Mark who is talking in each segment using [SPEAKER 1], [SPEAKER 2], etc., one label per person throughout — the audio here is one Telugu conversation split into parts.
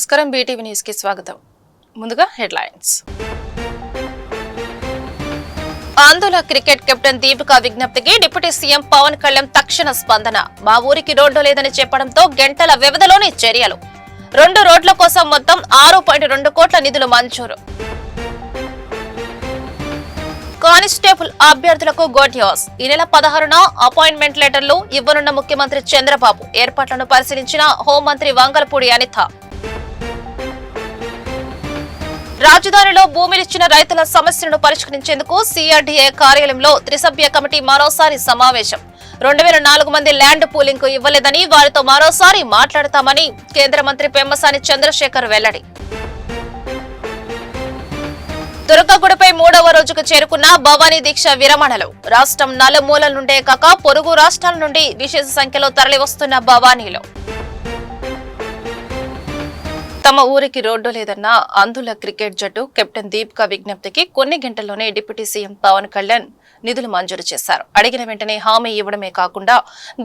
[SPEAKER 1] నమస్కారం బీటీవీ న్యూస్ కి స్వాగతం. ముందుగా హెడ్లైన్స్. ఆందోళన క్రికెట్ కెప్టెన్ దీపికా విజ్ఞప్తికి డిప్యూటీ సీఎం పవన్ కళ్యాణ్ తక్షణ స్పందన. మా ఊరికి రోడ్డు లేదని చెప్పడంతో గంటల వ్యవధిలోనే చర్యలు. 2 రోడ్ల కోసం మొత్తం 6.2 కోట్ల నిధులు మంజూరు. కానిస్టేబుల్ అభ్యర్థులకు గుడ్ న్యూస్. ఈ నెల 16న అపాయింట్మెంట్ లెటర్లు ఇవ్వనున్న ముఖ్యమంత్రి చంద్రబాబు. ఏర్పాట్లను పరిశీలించిన హోంమంత్రి వంగలపూడి అనిత. రాజధానిలో భూమిలిచ్చిన రైతుల సమస్యలను పరిష్కరించేందుకు సిఆర్డీఏ కార్యాలయంలో త్రిసభ్య కమిటీ మరోసారి సమావేశం. 2004 మంది ల్యాండ్ పూలింగ్ కు ఇవ్వలేదని వారితో మరోసారి మాట్లాడతామని కేంద్ర మంత్రి పెమ్మసాని చంద్రశేఖర్ వెల్లడి. దుర్గగుడిపై 3వ రోజుకు చేరుకున్న భవానీ దీక్ష విరమణలు. రాష్ట్రం నలుమూలల నుండే కాక పొరుగు రాష్ట్రాల నుండి విశేష సంఖ్యలో తరలివస్తున్న భవానీలో తమ ఊరికి రోడ్డు లేదన్న ఆందోళన క్రికెట్ జట్టు కెప్టెన్ దీపికా విజ్ఞప్తికి కొన్ని గంటల్లోనే డిప్యూటీ సీఎం పవన్ కళ్యాణ్ నిధులు మంజూరు చేశారు. అడిగిన వెంటనే హామీ ఇవ్వడమే కాకుండా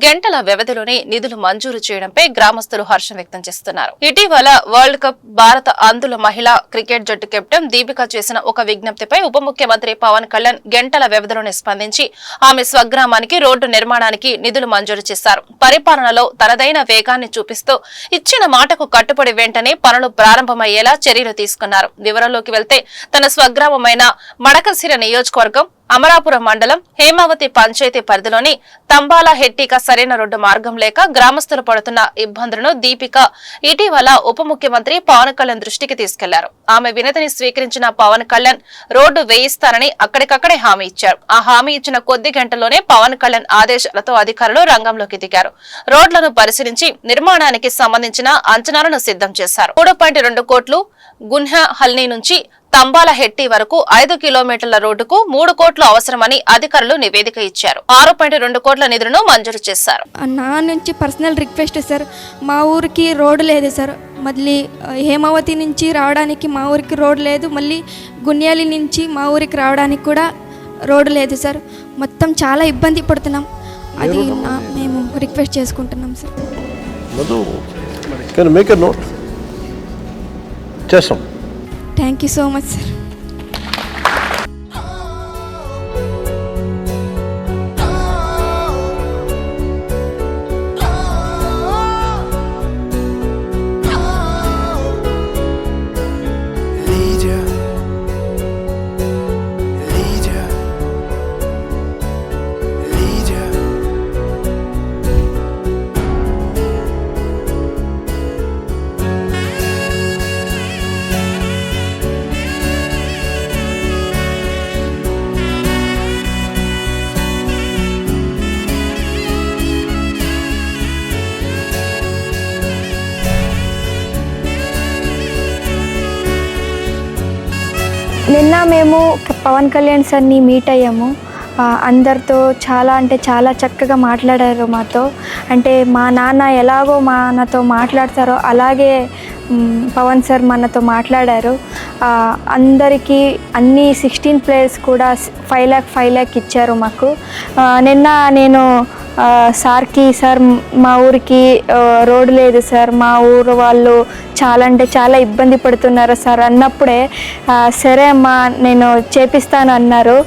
[SPEAKER 1] గంటల వ్యవధిలోనే నిధులు మంజూరు చేయడంపై గ్రామస్తులు హర్షం వ్యక్తం చేస్తున్నారు. ఇటీవల వరల్డ్ కప్ భారత ఆందోళన మహిళా క్రికెట్ జట్టు కెప్టెన్ దీపికా చేసిన ఒక విజ్ఞప్తిపై ఉప ముఖ్యమంత్రి పవన్ కళ్యాణ్ గంటల వ్యవధిలోనే స్పందించి ఆమె స్వగ్రామానికి రోడ్డు నిర్మాణానికి నిధులు మంజూరు చేశారు. పరిపాలనలో తనదైన వేగాన్ని చూపిస్తూ ఇచ్చిన మాటకు కట్టుబడి వెంటనే పనులు ప్రారంభమయ్యేలా చర్యలు తీసుకున్నారు. వివరంలోకి వెళ్తే తన స్వగ్రామమైన మడకశిర నియోజకవర్గం అమరాపురం మండలం హేమావతి పంచాయతీ పరిధిలోని తంబాల హెట్టిక సరైన రోడ్డు మార్గం లేక గ్రామస్తులు పడుతున్న ఇబ్బందులను దీపిక ఇటీవల ఉప ముఖ్యమంత్రి పవన్ కళ్యాణ్ దృష్టికి తీసుకెళ్లారు. ఆమె వినతిని స్వీకరించిన పవన్ కళ్యాణ్ రోడ్డు వేయిస్తానని అక్కడికక్కడే హామీ ఇచ్చారు. ఆ హామీ ఇచ్చిన కొద్ది గంటల్లోనే పవన్ కళ్యాణ్ ఆదేశాలతో అధికారులు రంగంలోకి దిగారు. రోడ్లను పరిశీలించి నిర్మాణానికి సంబంధించిన అంచనాలను సిద్ధం చేశారు. 3.2 కోట్లు గున్హల్నీ నుంచి తంబాల హెట్టి వరకు 5 కిలోమీటర్ల రోడ్డుకు 3 కోట్లు అవసరమని అధికారులు నివేదిక ఇచ్చారు. 6.2 కోట్ల నిధులను మంజూరు చేశారు.
[SPEAKER 2] నా నుంచి పర్సనల్ రిక్వెస్ట్ సార్, మా ఊరికి రోడ్డు లేదు సార్. మళ్ళీ హేమావతి నుంచి రావడానికి మా ఊరికి రోడ్డు లేదు. మళ్ళీ గున్యాలి నుంచి మా ఊరికి రావడానికి కూడా రోడ్డు లేదు సార్. మొత్తం చాలా ఇబ్బంది పడుతున్నాం. అది మేము రిక్వెస్ట్ చేసుకుంటున్నాం sir. Thank you so much sir. నిన్న మేము పవన్ కళ్యాణ్ సార్ని మీట్ అయ్యాము. అందరితో చాలా అంటే చాలా చక్కగా మాట్లాడారు మాతో. అంటే మా నాన్న ఎలాగో నాతో మాట్లాడతారో అలాగే పవన్ సార్ మనతో మాట్లాడారు. అందరికీ అన్ని 16 ప్లేయర్స్ కూడా 5 lakh ఇచ్చారు మాకు. నిన్న నేను సార్కి, సార్ మా ఊరికి రోడ్డు లేదు సార్, మా ఊరు వాళ్ళు చాలా అంటే చాలా ఇబ్బంది పడుతున్నారు సార్ అన్నప్పుడే సరే అమ్మా నేను చేపిస్తాను అన్నారు.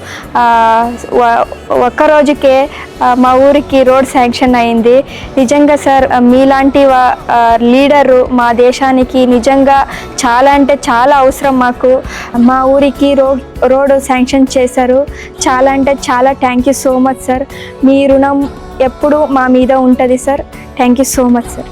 [SPEAKER 2] ఒక్కరోజుకే మా ఊరికి రోడ్ శాంక్షన్ అయింది. నిజంగా సార్ మీలాంటి లీడరు మా దేశానికి నిజంగా చాలా అంటే చాలా అవసరం మాకు. మా ఊరికి రోడ్ శాంక్షన్ చేశారు. చాలా అంటే చాలా thank you so much sir. మీ రుణం ఎప్పుడు మా మీద ఉంటుంది sir. Thank you so much sir.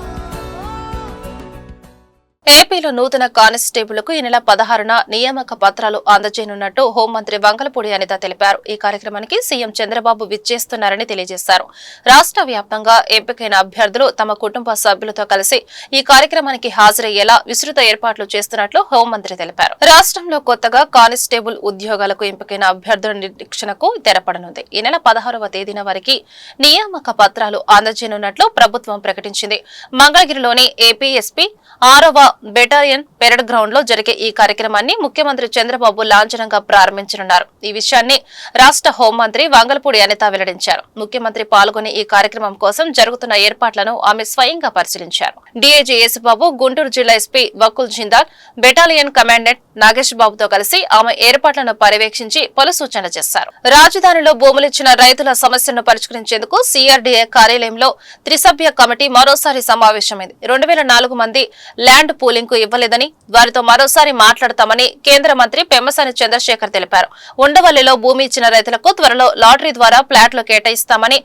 [SPEAKER 1] ఏపీలో నూతన కానిస్టేబుల్కు ఈ నెల 16న నియామక పత్రాలు అందజేయనున్నట్టు హోంమంత్రి వంగలపూడి అనిత తెలిపారు. ఈ కార్యక్రమానికి సీఎం చంద్రబాబు విచ్చేస్తున్నారని తెలియజేశారు. రాష్ట్ర వ్యాప్తంగా ఎంపికైన అభ్యర్థులు తమ కుటుంబ సభ్యులతో కలిసి ఈ కార్యక్రమానికి హాజరయ్యేలా విస్తృత ఏర్పాట్లు చేస్తున్నట్లు హోంమంత్రి తెలిపారు. రాష్ట్రంలో కొత్తగా కానిస్టేబుల్ ఉద్యోగాలకు ఎంపికైన అభ్యర్థుల నిరీక్షణకు తెరపడనుంది. ఈ నెల 16వ తేదీన వారికి నియామక పత్రాలు అందజేయనున్నట్లు ప్రభుత్వం ప్రకటించింది. మంగళగిరిలోని ఏపీఎస్పీ 6వ బెటాలియన్ పెరడ్ గ్రౌండ్ లో జరిగే ఈ కార్యక్రమాన్ని ముఖ్యమంత్రి చంద్రబాబు లాంఛనంగా ప్రారంభించనున్నారు. ఈ విషయాన్ని రాష్ట్ర హోంమంత్రి వంగలపూడి అనిత వెల్లడించారు. ముఖ్యమంత్రి పాల్గొనే ఈ కార్యక్రమం కోసం జరుగుతున్న ఏర్పాట్లను ఆమె స్వయంగా పరిశీలించారు. డీఐజీ యేసుబాబు, గుంటూరు జిల్లా SP Vakul Jindal, battalion commandant Nagesh బాబుతో కలిసి ఆమె ఏర్పాట్లను పర్యవేక్షించి పలు సూచనలు చేశారు. రాజధానిలో భూములిచ్చిన రైతుల సమస్యలను పరిష్కరించేందుకు సిఆర్డీఏ కార్యాలయంలో త్రిసభ్య కమిటీ మరోసారి సమావేశమైంది. 2004 మంది ల్యాండ్ పూలింగ్ కు ఇవ్వలేదని, వారితో మరోసారి మాట్లాడతామని కేంద్ర మంత్రి పెమ్మసాని చంద్రశేఖర్ తెలిపారు. ఉండవల్లిలో భూమి ఇచ్చిన రైతులకు త్వరలో లాటరీ ద్వారా ఫ్లాట్లు కేటాయిస్తామని,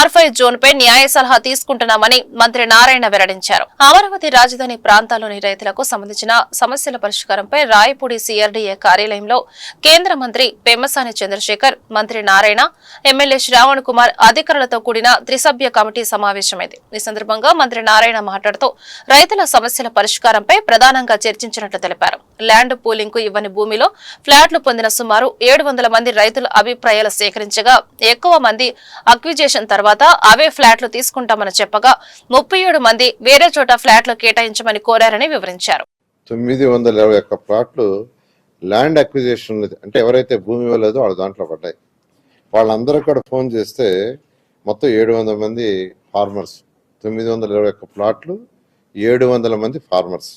[SPEAKER 1] R5 జోన్ పై న్యాయ సలహా తీసుకుంటున్నామని మంత్రి నారాయణ వెల్లడించారు. అమరావతి రాజధాని ప్రాంతాల్లోని రైతులకు సంబంధించిన సమస్యల పరిష్కారంపై రాయపూడి సిఆర్డీఏ కార్యాలయంలో కేంద్ర మంత్రి పెమ్మసాని చంద్రశేఖర్, మంత్రి నారాయణ, ఎమ్మెల్యే శ్రావణ్ కుమార్ అధికారులతో కూడిన త్రిసభ్య కమిటీ సమావేశమైంది. ఈ సందర్భంగా మంత్రి నారాయణ మాట్లాడుతూ రైతుల సమస్యల పరిష్కారంపై ప్రధానంగా చర్చించినట్లు తెలిపారు. ల్యాండ్ పూలింగ్ కు ఇవ్వని భూమిలో ఫ్లాట్లు పొందిన సుమారు 700 మంది రైతుల అభిప్రాయాలు సేకరించగా ఎక్కువ మంది అక్విజేషన్ తర్వాత అవే ఫ్లాట్లు తీసుకుంటామని చెప్పగా 37 మంది వేరే చోట ఫ్లాట్లు కేటాయించమని కోరారని వివరించారు.
[SPEAKER 3] 921 ప్లాట్లు ల్యాండ్ అక్విజిషన్ అంటే ఎవరైతే భూమి ఇవ్వలేదో వాళ్ళ దాంట్లో పడ్డాయి. వాళ్ళందరూ కూడా ఫోన్ చేస్తే మొత్తం 700 మంది ఫార్మర్స్, 921 ప్లాట్లు, 700 మంది ఫార్మర్స్.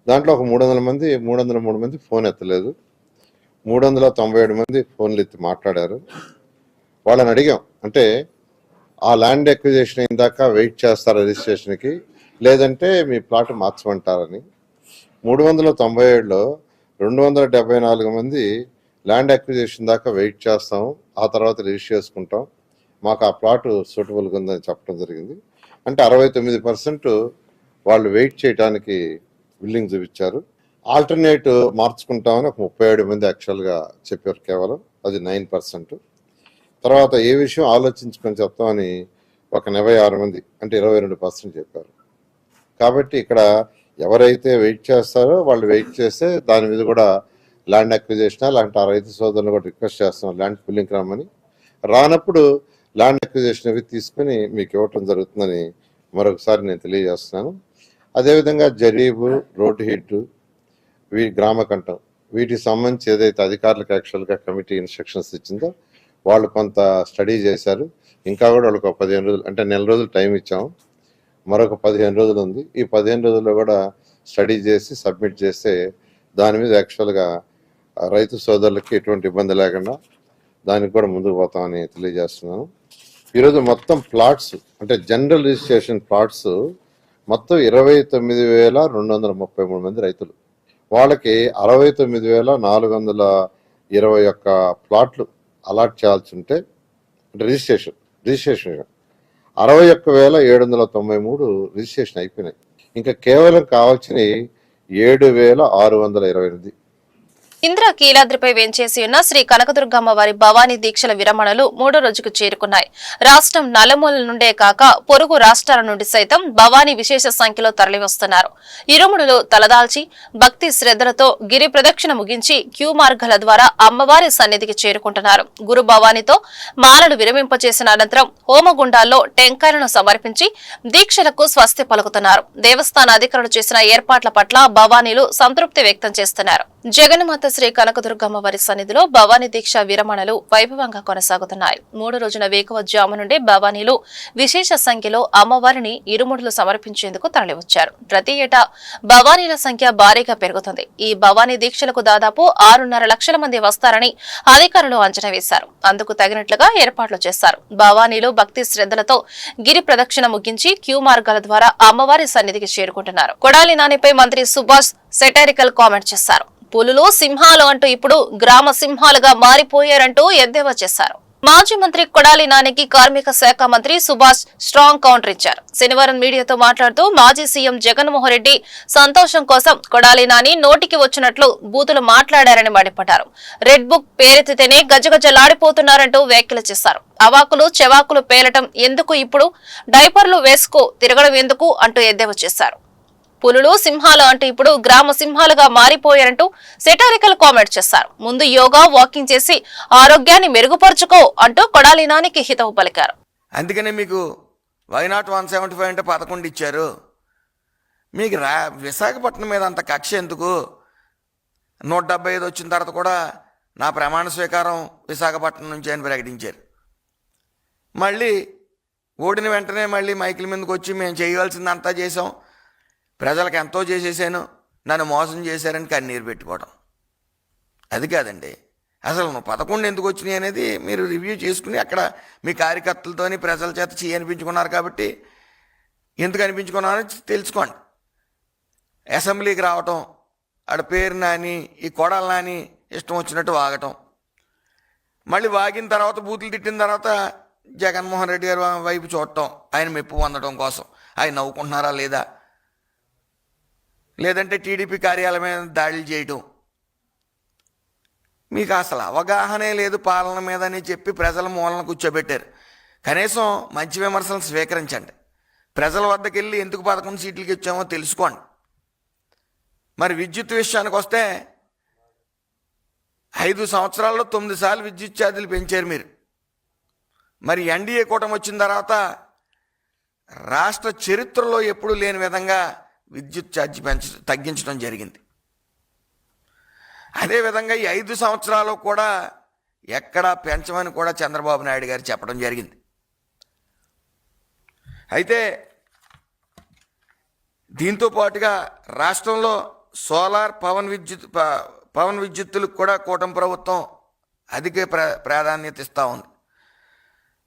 [SPEAKER 3] దాంట్లో ఒక 303 మంది ఫోన్ ఎత్తలేదు, 397 మంది ఫోన్లు ఎత్తి మాట్లాడారు. వాళ్ళని అడిగాం, అంటే ఆ ల్యాండ్ అక్విజిషన్ అయిన దాకా వెయిట్ చేస్తారా రిజిస్ట్రేషన్కి, లేదంటే మీ ప్లాట్ మార్చమంటారని. 397లో 274 మంది ల్యాండ్ అక్విజిషన్ దాకా వెయిట్ చేస్తాం, ఆ తర్వాత రిజిస్టర్ చేసుకుంటాం, మాకు ఆ ప్లాట్ సూటబుల్గా ఉందని చెప్పడం జరిగింది. అంటే 69% వాళ్ళు వెయిట్ చేయడానికి విల్లింగ్ చూపించారు. ఆల్టర్నేట్ మార్చుకుంటామని ఒక 37 మంది యాక్చువల్గా చెప్పారు, కేవలం అది 9%. తర్వాత ఏ విషయం ఆలోచించుకొని చెప్తామని ఒక 86 మంది అంటే 22% చెప్పారు. కాబట్టి ఇక్కడ ఎవరైతే వెయిట్ చేస్తారో వాళ్ళు వెయిట్ చేస్తే దాని మీద కూడా ల్యాండ్ అక్విజిషన్ అలాంటి ఆ రైతు సోదరులు కూడా రిక్వెస్ట్ చేస్తున్నాం ల్యాండ్ పూలింగ్ రమ్మని. రానప్పుడు ల్యాండ్ అక్విజిషన్ అవి తీసుకుని మీకు ఇవ్వటం జరుగుతుందని మరొకసారి నేను తెలియజేస్తున్నాను. అదేవిధంగా జరీబు, రోడ్డు హిట్, గ్రామకంఠం, వీటికి సంబంధించి ఏదైతే అధికారులకు యాక్చువల్గా కమిటీ ఇన్స్ట్రక్షన్స్ ఇచ్చిందో వాళ్ళు కొంత స్టడీ చేశారు. ఇంకా కూడా వాళ్ళకి ఒక 15 రోజులు అంటే నెల రోజులు టైం ఇచ్చాము, మరొక 15 రోజులు ఉంది. ఈ 15 రోజుల్లో కూడా స్టడీ చేసి సబ్మిట్ చేస్తే దాని మీద యాక్చువల్గా రైతు సోదరులకి ఎటువంటి ఇబ్బంది లేకుండా దానికి కూడా ముందుకు పోతామని తెలియజేస్తున్నాను. ఈరోజు మొత్తం ప్లాట్స్ అంటే జనరల్ రిజిస్ట్రేషన్ ప్లాట్స్ మొత్తం 29,233 మంది రైతులు, వాళ్ళకి 69,421 ప్లాట్లు అలాట్ చేయాల్సి ఉంటే అంటే రిజిస్ట్రేషన్ 61,793 రిజిస్ట్రేషన్ అయిపోయినాయి. ఇంకా కేవలం కావాల్సినవి 7,628.
[SPEAKER 1] ఇంద్ర కీలాద్రిపై వేంచేసి ఉన్న శ్రీ కనకదుర్గమ్మ వారి భవానీ దీక్షల విరమణలు 3వ రోజుకు చేరుకున్నాయి. రాష్ట్రం నలుమూలల నుండే కాక పొరుగు రాష్ట్రాల నుండి సైతం భవానీ విశేష సంఖ్యలో తరలివస్తున్నారు. ఇరుముడులు తలదాల్చి భక్తి శ్రద్ధలతో గిరి ప్రదక్షిణ ముగించి క్యూ మార్గాల ద్వారా అమ్మవారి సన్నిధికి చేరుకుంటున్నారు. గురు భవానీతో మాలలు విరమింపచేసిన అనంతరం హోమగుండాల్లో టెంకాయలను సమర్పించి దీక్షలకు స్వస్తి పలుకుతున్నారు. దేవస్థాన అధికారులు చేసిన ఏర్పాట్ల పట్ల భవానీలు సంతృప్తి వ్యక్తం చేస్తున్నారు. జగన్మాత శ్రీ కనకదుర్గమ్మ వారి సన్నిధిలో భవానీ దీక్ష విరమణలు వైభవంగా కొనసాగుతున్నాయి. 3వ రోజున వేకువజాము నుండి భవానీలు విశేష సంఖ్యలో అమ్మవారిని ఇరుముడులు సమర్పించేందుకు తరలివచ్చారు. ప్రతి ఏటా భవానీల సంఖ్య భారీగా పెరుగుతుంది. ఈ భవానీ దీక్షలకు దాదాపు 6.5 లక్షల మంది వస్తారని అధికారులు అంచనా వేశారు. అందుకు తగినట్లుగా ఏర్పాట్లు చేశారు. భవానీలు భక్తి శ్రద్ధలతో గిరి ప్రదక్షిణ ముగించి క్యూ మార్గాల ద్వారా అమ్మవారి సన్నిధికి చేరుకుంటున్నారు. కొడాలి నానిపై మంత్రి సుభాష్ సెటారికల్ కామెంట్ చేశారు. పులులు, సింహాలు అంటూ ఇప్పుడు గ్రామ సింహాలుగా మారిపోయారంటూ ఎద్దేవా చేశారు. మాజీ మంత్రి కొడాలి నానికి కార్మిక శాఖ మంత్రి సుభాష్ స్ట్రాంగ్ కౌంటర్ ఇచ్చారు. శనివారం మీడియాతో మాట్లాడుతూ మాజీ సీఎం జగన్మోహన్ రెడ్డి సంతోషం కోసం కొడాలి నాని నోటికి వచ్చినట్లు బూతులు మాట్లాడారని మండిపడ్డారు. రెడ్ బుక్ పేరెత్తితేనే గజగజలాడిపోతున్నారంటూ వ్యాఖ్యలు చేశారు. అవాకులు చెవాకులు పేలటం ఎందుకు, ఇప్పుడు డైపర్లు వేసుకో తిరగడం ఎందుకు అంటూ ఎద్దేవా చేశారు. పులులు, సింహాలు అంటూ ఇప్పుడు గ్రామ సింహాలుగా మారిపోయారంటూ సెటారికల్ కామెంట్ చేశారు. ముందు యోగా, వాకింగ్ చేసి ఆరోగ్యాన్ని మెరుగుపరుచుకో అంటూ కొడాలి నానికి హితవు పలికారు.
[SPEAKER 4] అందుకనే మీకు వై నాట్ 175 అంటే 11 ఇచ్చారు. మీకు విశాఖపట్నం మీద అంత కక్ష ఎందుకు? 175 వచ్చిన తర్వాత కూడా నా ప్రమాణ స్వీకారం విశాఖపట్నం నుంచి అని ప్రకటించారు. మళ్ళీ ఓడిన వెంటనే మళ్ళీ మైకిల్ మీదకి వచ్చి మేము చేయవలసిందంతా చేసాం, ప్రజలకు ఎంతో చేసేసాను, నన్ను మోసం చేశారని కన్నీరు పెట్టుకోవడం. అది కాదండి. అసలు 11 ఎందుకు వచ్చినాయి అనేది మీరు రివ్యూ చేసుకుని అక్కడ మీ కార్యకర్తలతోని ప్రజల చేత అనిపించుకున్నారు కాబట్టి ఎందుకు అనిపించుకున్నారని తెలుసుకోండి. అసెంబ్లీకి రావటం, ఆడ పేరు నాని, ఈ కొడాలి నాని ఇష్టం వచ్చినట్టు వాగటం, మళ్ళీ వాగిన తర్వాత బూతులు తిట్టిన తర్వాత జగన్మోహన్ రెడ్డి గారి వైపు చూడటం, ఆయన మెప్పు పొందడం కోసం. ఆయన నవ్వుకుంటున్నారా లేదా? లేదంటే టీడీపీ కార్యాలయం మీద దాడులు చేయటం. మీకు అసలు అవగాహనే లేదు పాలన మీద అని చెప్పి ప్రజల మూలన కూర్చోబెట్టారు. కనీసం మంచి విమర్శలు స్వీకరించండి. ప్రజల వద్దకు వెళ్ళి ఎందుకు 11 సీట్లకి ఇచ్చామో తెలుసుకోండి. మరి విద్యుత్ విషయానికి వస్తే 5 సంవత్సరాల్లో 9 సార్లు విద్యుత్ ఛార్జీలు పెంచారు మీరు. మరి ఎన్డీఏ కూటమి వచ్చిన తర్వాత రాష్ట్ర చరిత్రలో ఎప్పుడూ లేని విధంగా విద్యుత్ ఛార్జీ తగ్గించడం జరిగింది. అదేవిధంగా ఈ 5 సంవత్సరాలు కూడా ఎక్కడా పెంచమని కూడా చంద్రబాబు నాయుడు గారు చెప్పడం జరిగింది. అయితే దీంతో పాటుగా రాష్ట్రంలో సోలార్ పవన్ విద్యుత్తులకు కూడా కూటమి ప్రభుత్వం అధిక ప్రాధాన్యత ఇస్తూ ఉంది.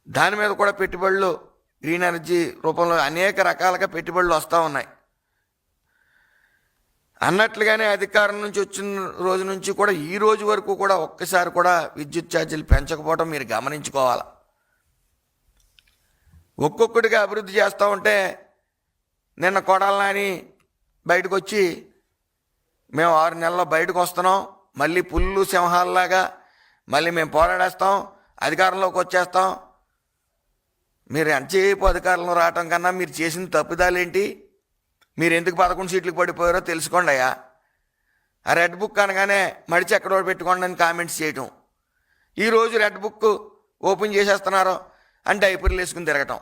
[SPEAKER 4] దాని మీద కూడా పెట్టుబడులు గ్రీన్ ఎనర్జీ రూపంలో అనేక రకాలుగా పెట్టుబడులు వస్తూ ఉన్నాయి. అన్నట్లుగానే అధికారం నుంచి వచ్చిన రోజు నుంచి కూడా ఈ రోజు వరకు కూడా ఒక్కసారి కూడా విద్యుత్ ఛార్జీలు పెంచకపోవడం మీరు గమనించుకోవాలి. ఒక్కొక్కటిగా అభివృద్ధి చేస్తూ ఉంటే నిన్న కొడాలి నాని బయటకు వచ్చి మేము 6 నెలల్లో బయటకు వస్తున్నాం, మళ్ళీ పుల్లు సింహాల్లాగా మళ్ళీ మేము పోరాడేస్తాం, అధికారంలోకి వచ్చేస్తాం. మీరు ఎంతసేపు అధికారంలో రావటం కన్నా మీరు చేసిన తప్పిదాలేంటి, మీరు ఎందుకు 11 సీట్లకు పడిపోయారో తెలుసుకోండి అయ్యా. ఆ రెడ్ బుక్ అనగానే మడిచి ఎక్కడో పెట్టుకోండి అని కామెంట్స్ చేయటం, ఈరోజు రెడ్ బుక్ ఓపెన్ చేసేస్తున్నారు అంటే డైపర్లు వేసుకుని తిరగటం.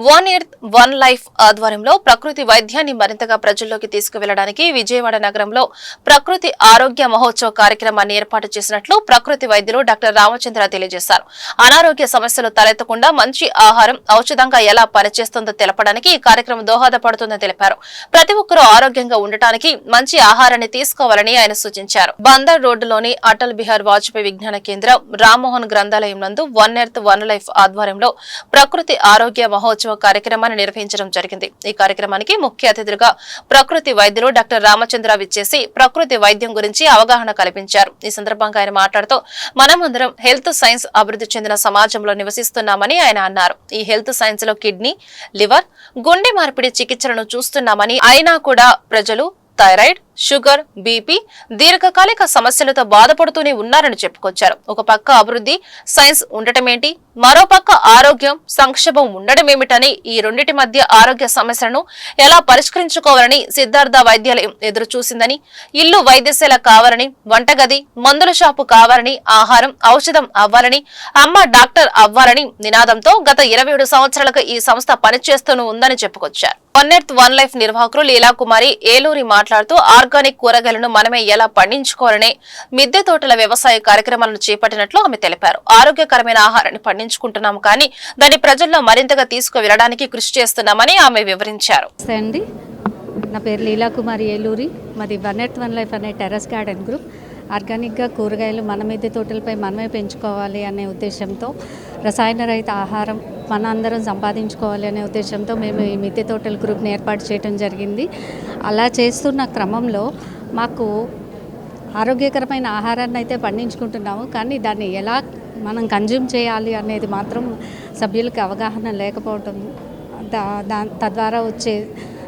[SPEAKER 1] వన్ ఎర్త్ వన్ లైఫ్ ఆధ్వర్యంలో ప్రకృతి వైద్యాన్ని మరింతగా ప్రజల్లోకి తీసుకువెళ్లడానికి విజయవాడ నగరంలో ప్రకృతి ఆరోగ్య మహోత్సవ కార్యక్రమాన్ని ఏర్పాటు చేసినట్లు ప్రకృతి వైద్యులు డాక్టర్ రామచంద్ర తెలియజేశారు. అనారోగ్య సమస్యలు తలెత్తకుండా మంచి ఆహారం ఔషధంగా ఎలా పనిచేస్తుందో తెలపడానికి ఈ కార్యక్రమం దోహదపడుతుందని తెలిపారు. ప్రతి ఒక్కరూ ఆరోగ్యంగా ఉండటానికి మంచి ఆహారాన్ని తీసుకోవాలని ఆయన సూచించారు. బందర్ రోడ్డులోని అటల్ బిహార్ వాజ్పేయి విజ్ఞాన కేంద్రం రామ్మోహన్ గ్రంథాలయం నందు వన్ ఎర్త్ వన్ లైఫ్ ఆధ్వర్యంలో ప్రకృతి ఆరోగ్య మహోత్సవ కార్యక్రమాన్ని నిర్వహించడం జరిగింది. ఈ కార్యక్రమానికి ముఖ్య అతిథులుగా ప్రకృతి వైద్యులు డాక్టర్ రామచంద్ర విచ్చేసి ప్రకృతి వైద్యం గురించి అవగాహన కల్పించారు. ఈ సందర్భంగా ఆయన మాట్లాడుతూ మనమందరం హెల్త్ సైన్స్ అభివృద్ధి చెందిన సమాజంలో నివసిస్తున్నామని ఆయన అన్నారు. ఈ హెల్త్ సైన్స్ లో కిడ్నీ, లివర్, గుండె మార్పిడి చికిత్సలను చూస్తున్నామని, అయినా కూడా ప్రజలు థైరాయిడ్, షుగర్, బీపీ, దీర్ఘకాలిక సమస్యలతో బాధపడుతూనే ఉన్నారని చెప్పుకొచ్చారు. ఒక పక్క అభివృద్ధి సైన్స్ ఉండటమేంటి, మరో పక్క ఆరోగ్యం సంక్షోభం ఉండడమేమిటని, ఈ రెండింటి మధ్య ఆరోగ్య సమస్యలను ఎలా పరిష్కరించుకోవాలని సిద్ధార్థ వైద్యాలయం ఎదురు చూసిందని, ఇల్లు వైద్యశాల కావాలని, వంటగది మందుల షాపు కావాలని, ఆహారం ఔషధం అవ్వాలని, అమ్మ డాక్టర్ అవ్వాలని నినాదంతో గత 27 సంవత్సరాలుగా ఈ సంస్థ పనిచేస్తూనే ఉందని చెప్పుకొచ్చారు. వన్ ఎర్త్ వన్ లైఫ్ నిర్వాహకులు లీలాకుమారి ఏలూరి మాట్లాడుతూ ఆర్గానిక్ కూరగాయలను మనమే ఎలా పండించుకోవాలనే మిద్దె తోటల వ్యవసాయ కార్యక్రమాలను చేపట్టినట్లు ఆమె తెలిపారు. ఆరోగ్యకరమైన ఆహారాన్ని పండించుకుంటున్నాము కానీ దాన్ని ప్రజల్లో మరింతగా తీసుకువెళ్లడానికి కృషి చేస్తున్నామని ఆమె వివరించారు.
[SPEAKER 5] నా పేరు లీలాకుమారి ఏలూరి. మాది వన్ ఎర్త్ వన్ లైఫ్ అనే టెర్రస్ గార్డెన్ గ్రూప్. ఆర్గానిక్గా కూరగాయలు మన మిద్దె తోటలపై మనమే పెంచుకోవాలి అనే ఉద్దేశంతో, రసాయన రహిత ఆహారం మన అందరం సంపాదించుకోవాలి అనే ఉద్దేశంతో మేము ఈ మిద్దె తోటల గ్రూప్ని ఏర్పాటు చేయడం జరిగింది. అలా చేస్తున్న క్రమంలో మాకు ఆరోగ్యకరమైన ఆహారాన్ని అయితే పండించుకుంటున్నాము, కానీ దాన్ని ఎలా మనం కన్జ్యూమ్ చేయాలి అనేది మాత్రం సభ్యులకు అవగాహన లేకపోవడం, తద్వారా వచ్చే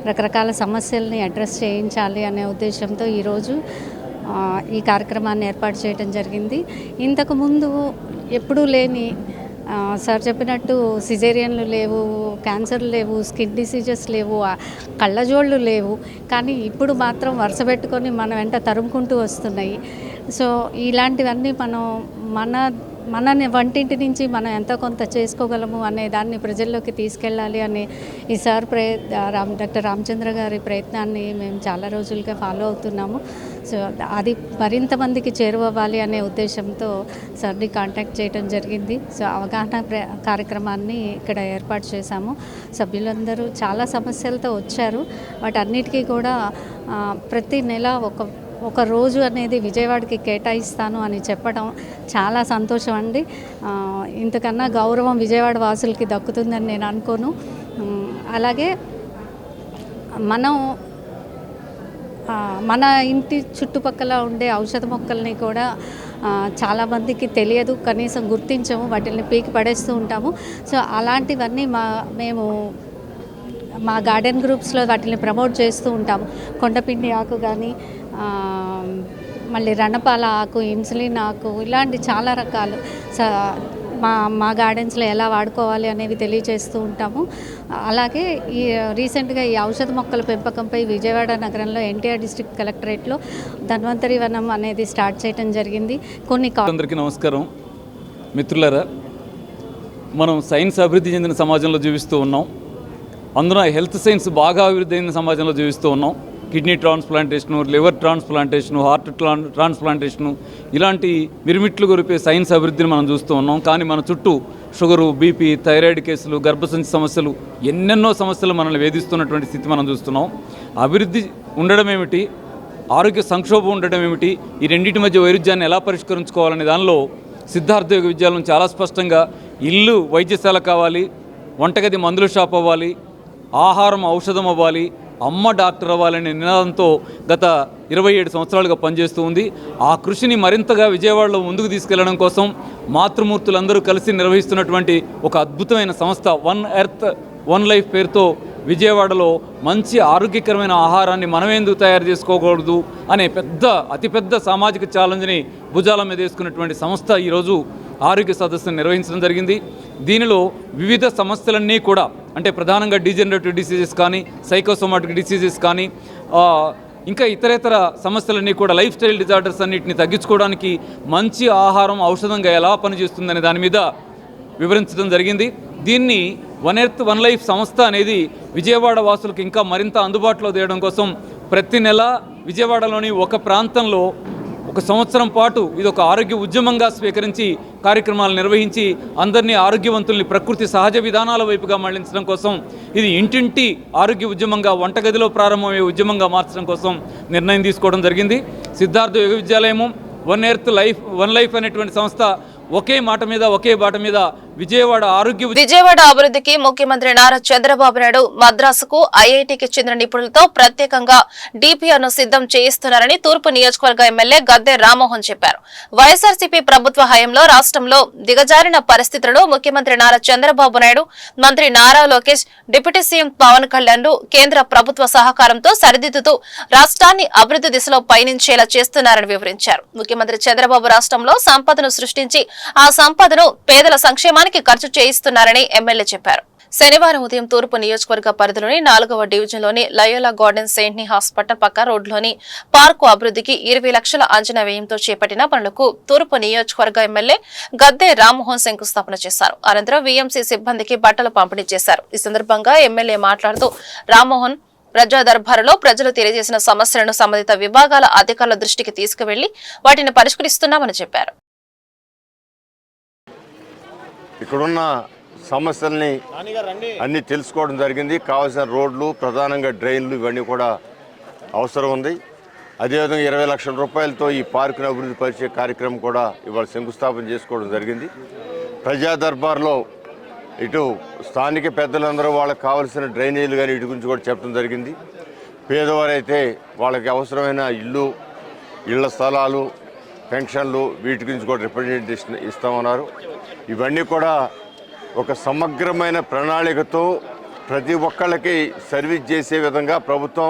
[SPEAKER 5] రకరకాల సమస్యల్ని అడ్రస్ చేయించాలి అనే ఉద్దేశంతో ఈరోజు ఈ కార్యక్రమాన్ని ఏర్పాటు చేయడం జరిగింది. ఇంతకుముందు ఎప్పుడూ లేని సార్ చెప్పినట్టు సిజేరియన్లు లేవు, క్యాన్సర్లు లేవు, స్కిన్ డిసీజెస్ లేవు, కళ్ళజోళ్ళు లేవు, కానీ ఇప్పుడు మాత్రం వరుస పెట్టుకొని మన వెంట తరుముకుంటూ వస్తున్నాయి. సో ఇలాంటివన్నీ మనం మన మనని వంటింటి నుంచి మనం ఎంతో కొంత చేసుకోగలము అనే దాన్ని ప్రజల్లోకి తీసుకెళ్ళాలి అని ఈ సార్ డాక్టర్ రామచంద్ర గారి ప్రయత్నాన్ని మేము చాలా రోజులుగా ఫాలో అవుతున్నాము. సో అది మరింత మందికి చేరువవ్వాలి అనే ఉద్దేశంతో సార్ని కాంటాక్ట్ చేయడం జరిగింది. సో అవగాహన కార్యక్రమాన్ని ఇక్కడ ఏర్పాటు చేశాము. సభ్యులందరూ చాలా సమస్యలతో వచ్చారు. వాటన్నిటికీ కూడా ప్రతి నెల ఒక రోజు అనేది విజయవాడకి కేటాయిస్తాను అని చెప్పడం చాలా సంతోషం అండి. ఇంతకన్నా గౌరవం విజయవాడ వాసులకి దక్కుతుందని నేను అనుకోను. అలాగే మన ఇంటి చుట్టుపక్కల ఉండే ఔషధ మొక్కల్ని కూడా చాలామందికి తెలియదు, కనీసం గుర్తించము, వాటిని పీకి పడేస్తూ ఉంటాము. సో అలాంటివన్నీ మేము మా గార్డెన్ గ్రూప్స్లో వాటిని ప్రమోట్ చేస్తూ ఉంటాము. కొండపిండి ఆకు కానీ, మళ్ళీ రణపాల ఆకు, ఇన్సులిన్ ఆకు, ఇలాంటి చాలా రకాలు మా గార్డెన్స్లో ఎలా వాడుకోవాలి అనేవి తెలియజేస్తూ ఉంటాము. అలాగే రీసెంట్గా ఈ ఔషధ మొక్కల పెంపకంపై విజయవాడ నగరంలో ఎన్టీఆర్ డిస్ట్రిక్ట్ కలెక్టరేట్లో ధన్వంతరి వనం అనేది స్టార్ట్ చేయడం జరిగింది.
[SPEAKER 6] అందరికీ నమస్కారం మిత్రులారా. మనం సైన్స్ అభివృద్ధి చెందిన సమాజంలో జీవిస్తూ ఉన్నాం. అందులో హెల్త్ సైన్స్ బాగా అభివృద్ధి అయిన సమాజంలో జీవిస్తూ ఉన్నాం. Kidney transplantation, liver transplantation, heart transplantation, ఇలాంటి మిరుమిట్లు కొరిపే సైన్స్ అభివృద్ధిని మనం చూస్తూ ఉన్నాం. కానీ మన చుట్టూ షుగరు, బీపీ, థైరాయిడ్ కేసులు, గర్భసంచి సమస్యలు, ఎన్నెన్నో సమస్యలు మనల్ని వేధిస్తున్నటువంటి స్థితి మనం చూస్తున్నాం. అభివృద్ధి ఉండడం ఏమిటి, ఆరోగ్య సంక్షోభం ఉండడం ఏమిటి, ఈ రెండింటి మధ్య వైరుధ్యాన్ని ఎలా పరిష్కరించుకోవాలనే దానిలో సిద్ధార్థ యోగ విద్యాలయం చాలా స్పష్టంగా ఇల్లు వైద్యశాల కావాలి, వంటగది మందుల షాప్ అవ్వాలి, ఆహారం ఔషధం అవ్వాలి, అమ్మ డాక్టర్ అవ్వాలనే నినాదంతో గత 27 సంవత్సరాలుగా పనిచేస్తూ ఉంది. ఆ కృషిని మరింతగా విజయవాడలో ముందుకు తీసుకెళ్లడం కోసం మాతృమూర్తులందరూ కలిసి నిర్వహిస్తున్నటువంటి ఒక అద్భుతమైన సంస్థ వన్ ఎర్త్ వన్ లైఫ్ పేరుతో విజయవాడలో మంచి ఆరోగ్యకరమైన ఆహారాన్ని మనమేందుకు తయారు చేసుకోకూడదు అనే అతిపెద్ద సామాజిక ఛాలెంజ్ని భుజాల మీద వేసుకున్నటువంటి సంస్థ ఈరోజు ఆరోగ్య సదస్సును నిర్వహించడం జరిగింది. దీనిలో వివిధ సమస్యలన్నీ కూడా, అంటే ప్రధానంగా డీజనరేటివ్ డిసీజెస్ కానీ, సైకోసోమాటిక్ డిసీజెస్ కానీ, ఇంకా ఇతరేతర సమస్యలన్నీ కూడా, లైఫ్ స్టైల్ డిజార్డర్స్ అన్నింటినీ తగ్గించుకోవడానికి మంచి ఆహారం ఔషధంగా ఎలా పనిచేస్తుందనే దాని మీద వివరించడం జరిగింది. దీన్ని వన్ ఎర్త్ వన్ లైఫ్ సంస్థ అనేది విజయవాడ వాసులకు ఇంకా మరింత అందుబాటులో తేయడం కోసం ప్రతి నెల విజయవాడలోని ఒక ప్రాంతంలో 1 సంవత్సరం పాటు ఇది ఒక ఆరోగ్య ఉద్యమంగా స్వీకరించి కార్యక్రమాలు నిర్వహించి అందరినీ ఆరోగ్యవంతుల్ని ప్రకృతి సహజ విధానాల వైపుగా మళ్లించడం కోసం, ఇది ఇంటింటి ఆరోగ్య ఉద్యమంగా, వంటగదిలో ప్రారంభమయ్యే ఉద్యమంగా మార్చడం కోసం నిర్ణయం తీసుకోవడం జరిగింది. సిద్ధార్థ యోగ విద్యాలయము, వన్ ఎర్త్ వన్ లైఫ్ అనేటువంటి సంస్థ ఒకే మాట మీద ఒకే బాట మీద విజయవాడ
[SPEAKER 1] అభివృద్ధికి ముఖ్యమంత్రి నారా చంద్రబాబు నాయుడు మద్రాసుకు ఐఐటికి చెందిన నిపుణులతో ప్రత్యేకంగా డిపిఆర్ ను సిద్ధం చేయిస్తున్నారని తూర్పు నియోజకవర్గ ఎమ్మెల్యే గద్దె రామ్మోహన్ చెప్పారు. వైఎస్ఆర్సీపీ ప్రభుత్వ హయాంలో రాష్ట్రంలో దిగజారిన పరిస్థితులను ముఖ్యమంత్రి నారా చంద్రబాబు నాయుడు, మంత్రి నారా లోకేష్, డిప్యూటీ సీఎం పవన్ కళ్యాణ్ కేంద్ర ప్రభుత్వ సహకారంతో సరిదిద్దుతూ రాష్ట్రాన్ని అభివృద్ధి దిశలో పయనించేలా చేస్తున్నారని వివరించారు. ముఖ్యమంత్రి చంద్రబాబు రాష్ట్రంలో సంపదను సృష్టించి ఆ సంపదను పేదల సంక్షేమానికి ఖర్చు చేయిస్తున్నారని ఎమ్మెల్యే చెప్పారు. శనివారం ఉదయం తూర్పు నియోజకవర్గ పరిధిలోని 4వ డివిజన్లోని లయోలా గార్డెన్ సెయింట్ని హాస్పిటల్ పక్క రోడ్లోని పార్కు అభివృద్ధికి 20 లక్షల అంచనా వ్యయంతో చేపట్టిన పనులకు తూర్పు నియోజకవర్గ ఎమ్మెల్యే గద్దె రామ్మోహన్ శంకుస్థాపన చేశారు. అనంతరం వీఎంసీ సిబ్బందికి బట్టలు పంపిణీ చేశారు. ఈ సందర్భంగా ఎమ్మెల్యే మాట్లాడుతూ రామ్మోహన్ ప్రజా దర్బారులో ప్రజలు తెలియజేసిన సమస్యలను సంబంధిత విభాగాల అధికారుల దృష్టికి తీసుకువెళ్లి వాటిని పరిష్కరిస్తున్నామని చెప్పారు.
[SPEAKER 7] ఇక్కడున్న సమస్యల్ని అన్నీ తెలుసుకోవడం జరిగింది. కావాల్సిన రోడ్లు, ప్రధానంగా డ్రైన్లు, ఇవన్నీ కూడా అవసరం ఉంది. అదేవిధంగా 20 లక్షల రూపాయలతో ఈ పార్కును అభివృద్ధి పరిచే కార్యక్రమం కూడా ఇవాళ శంకుస్థాపన చేసుకోవడం జరిగింది. ప్రజా దర్బార్లో ఇటు స్థానిక పెద్దలందరూ వాళ్ళకి కావాల్సిన డ్రైనేజీలు కానీ వీటి గురించి కూడా చెప్పడం జరిగింది. పేదవారైతే వాళ్ళకి అవసరమైన ఇళ్ల స్థలాలు, పెన్షన్లు, వీటి గురించి కూడా రిప్రజెంటేషన్ ఇస్తామన్నారు. ఇవన్నీ కూడా ఒక సమగ్రమైన ప్రణాళికతో ప్రతి ఒక్కళ్ళకి సర్వీస్ చేసే విధంగా ప్రభుత్వం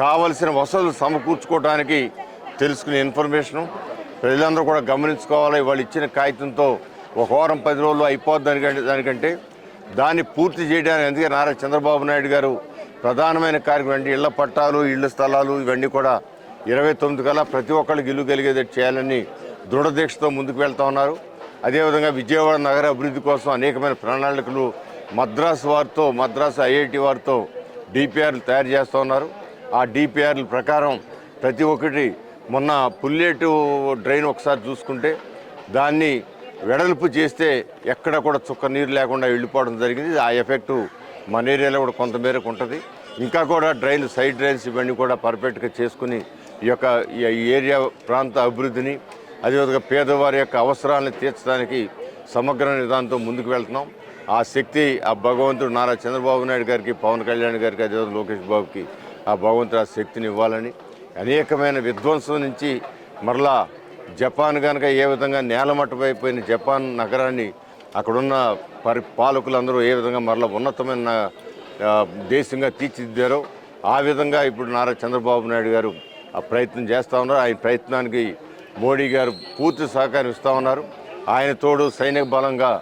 [SPEAKER 7] కావలసిన వసతులు సమకూర్చుకోవడానికి తెలుసుకునే ఇన్ఫర్మేషను ప్రజలందరూ కూడా గమనించుకోవాలి. వాళ్ళు ఇచ్చిన కాగితంతో 1 వారం 10 రోజులు అయిపోద్ది దానికంటే దాన్ని పూర్తి చేయడానికి అందుకే నారా చంద్రబాబు నాయుడు గారు ప్రధానమైన కార్యక్రమం అంటే ఇళ్ల పట్టాలు, ఇళ్ల స్థలాలు ఇవన్నీ కూడా 29 కల్లా ప్రతి ఒక్కళ్ళకి ఇల్లు కలిగేది చేయాలని దృఢదీక్షతో ముందుకు వెళ్తూ ఉన్నారు. అదేవిధంగా విజయవాడ నగర అభివృద్ధి కోసం అనేకమైన ప్రణాళికలు మద్రాసు ఐఐటి వారితో డిపిఆర్లు తయారు చేస్తూ ఉన్నారు. ఆ డిపిఆర్ల ప్రకారం ప్రతి ఒక్కటి మొన్న పుల్లేటు డ్రైన్ ఒకసారి చూసుకుంటే దాన్ని వెడల్పు చేస్తే ఎక్కడ కూడా చుక్క నీరు లేకుండా వెళ్ళిపోవడం జరిగింది. ఆ ఎఫెక్టు మన ఏరియాలో కూడా కొంతమేరకు ఉంటుంది. ఇంకా కూడా సైడ్ డ్రైన్స్ ఇవన్నీ కూడా పర్ఫెక్ట్గా చేసుకుని ఈ ఏరియా ప్రాంత అభివృద్ధిని అదేవిధంగా పేదవారి యొక్క అవసరాలను తీర్చడానికి సమగ్ర విధానంతో ముందుకు వెళ్తున్నాం. ఆ శక్తి ఆ భగవంతుడు నారా చంద్రబాబు నాయుడు గారికి, పవన్ కళ్యాణ్ గారికి, అదేవిధంగా లోకేష్ బాబుకి ఆ భగవంతుడు ఆ శక్తిని ఇవ్వాలని, అనేకమైన విధ్వంసం నుంచి మరలా జపాన్ కనుక ఏ విధంగా నేలమట్టమైపోయిన జపాన్ నగరాన్ని అక్కడున్న పాలకులందరూ ఏ విధంగా మరలా ఉన్నతమైన దేశంగా తీర్చిదిద్దారో ఆ విధంగా ఇప్పుడు నారా చంద్రబాబు నాయుడు గారు ఆ ప్రయత్నం చేస్తూ ఉన్నారు. ఆయన ప్రయత్నానికి మోడీ గారు పూర్తి సహకారం ఇస్తూ ఉన్నారు. ఆయన తోడు సైనిక బలంగా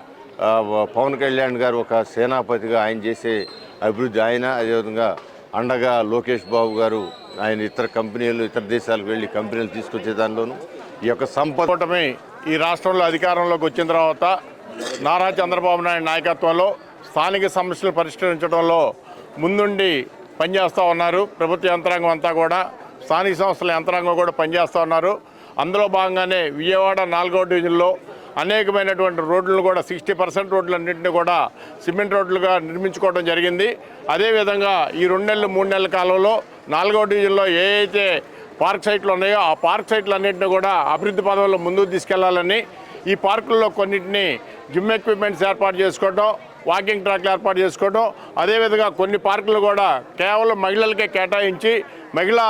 [SPEAKER 7] పవన్ కళ్యాణ్ గారు ఒక సేనాపతిగా ఆయన చేసే అభివృద్ధి అదేవిధంగా అండగా లోకేష్ బాబు గారు ఆయన ఇతర దేశాలకు వెళ్ళి కంపెనీలు తీసుకొచ్చే దానిలోనూ ఈ యొక్క సంపద
[SPEAKER 8] కూటమి ఈ రాష్ట్రంలో అధికారంలోకి వచ్చిన తర్వాత నారా చంద్రబాబు నాయుడు నాయకత్వంలో స్థానిక సమస్యలు పరిష్కరించడంలో ముందుండి పనిచేస్తూ ఉన్నారు. ప్రభుత్వ యంత్రాంగం అంతా కూడా, స్థానిక సంస్థల యంత్రాంగం కూడా పనిచేస్తూ ఉన్నారు. అందులో భాగంగానే విజయవాడ 4వ డివిజన్లో అనేకమైనటువంటి రోడ్లను కూడా 60% రోడ్లన్నింటినీ కూడా సిమెంట్ రోడ్లుగా నిర్మించుకోవడం జరిగింది. అదేవిధంగా ఈ 2 నెలలు 3 నెలల కాలంలో 4వ డివిజన్లో ఏ అయితే పార్క్ సైట్లు ఉన్నాయో ఆ పార్క్ సైట్లన్నింటినీ కూడా అభివృద్ధి పదంలో ముందుకు తీసుకెళ్లాలని, ఈ పార్కుల్లో కొన్నింటిని జిమ్ ఎక్విప్మెంట్స్ ఏర్పాటు చేసుకోవడం, వాకింగ్ ట్రాక్లు ఏర్పాటు చేసుకోవడం, అదేవిధంగా కొన్ని పార్కులు కూడా కేవలం మహిళలకే కేటాయించి మహిళా